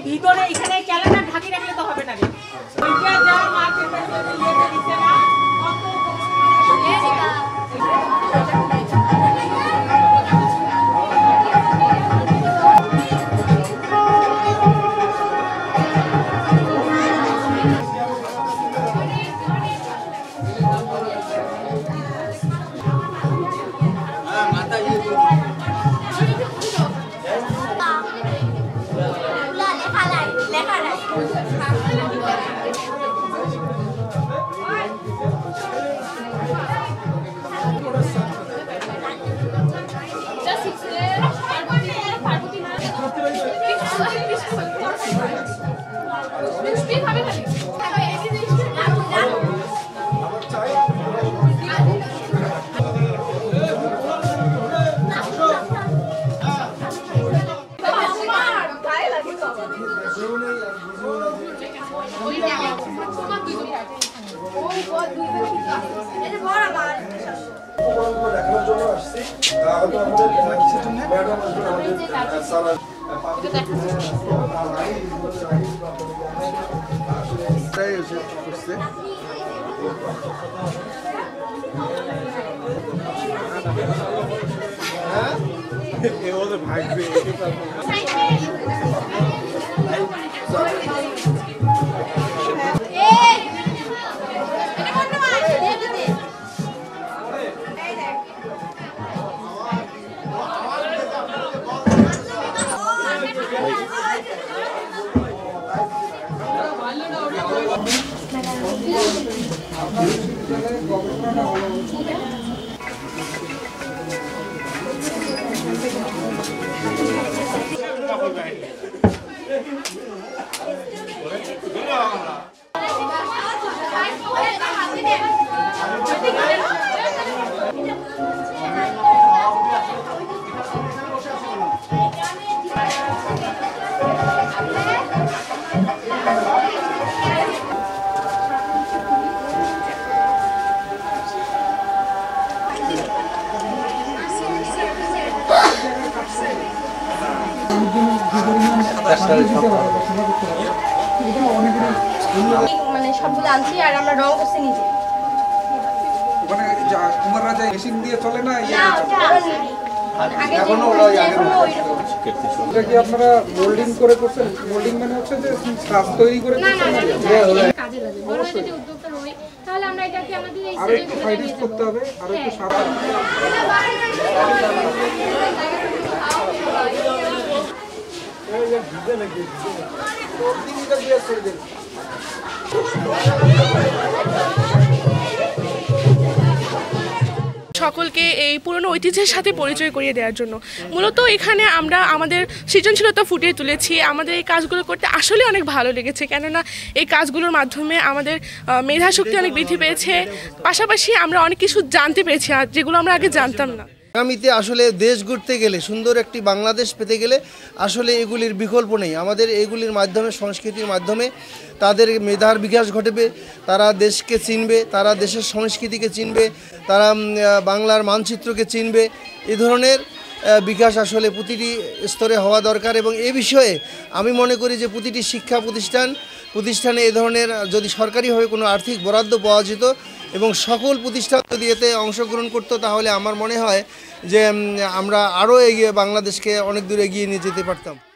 ভিতরে এখানে ক্যালেন্ডার ঢাকি রাখলে তো হবে না রে ওইটা যা মার্কেটে ইয়েতে দিতে না মানে সবগুলো আনছি আর আমরা রং করছি নিজে। ওখানে কুমার রাজা মেশিন দিয়ে চলে না? এটা কি আপনারা মোল্ডিং করে করছেন? মোল্ডিং মানে হচ্ছে যে কাজ তৈরি করে কাজে লাগে। বড় যদি উদ্যোক্তা হই তাহলে আমরা এটাকে আমাদের এই আর একটু ফাইনান্স করতে হবে আর একটু সাদা সকলকে এই পুরনো ঐতিহ্যের সাথে পরিচয় করিয়ে দেওয়ার জন্য মূলত এখানে আমরা আমাদের সৃজনশীলতা ফুটিয়ে তুলেছি। আমাদের এই কাজগুলো করতে আসলে অনেক ভালো লেগেছে, কেননা এই কাজগুলোর মাধ্যমে আমাদের মেধাশক্তি অনেক বৃদ্ধি পেয়েছে, পাশাপাশি আমরা অনেক কিছু জানতে পেরেছি যেগুলো আমরা আগে জানতাম না। আগামীতে আসলে দেশ গড়তে গেলে, সুন্দর একটি বাংলাদেশ পেতে গেলে আসলে এগুলির বিকল্প নেই। আমাদের এগুলির মাধ্যমে, সংস্কৃতির মাধ্যমে তাদের মেধার বিকাশ ঘটবে, তারা দেশকে চিনবে, তারা দেশের সংস্কৃতিকে চিনবে, তারা বাংলার মানচিত্রকে চিনবে। এই ধরনের বিকাশ আসলে প্রতিটি স্তরে হওয়া দরকার এবং এ বিষয়ে আমি মনে করি যে প্রতিটি শিক্ষা প্রতিষ্ঠানে এ ধরনের যদি সরকারিভাবে কোনো আর্থিক বরাদ্দ পাওয়া যেত এবং সকল প্রতিষ্ঠান যদি এতে অংশগ্রহণ করতো, তাহলে আমার মনে হয় যে আমরা আরও এগিয়ে বাংলাদেশকে অনেক দূর এগিয়ে নিয়ে যেতে পারতাম।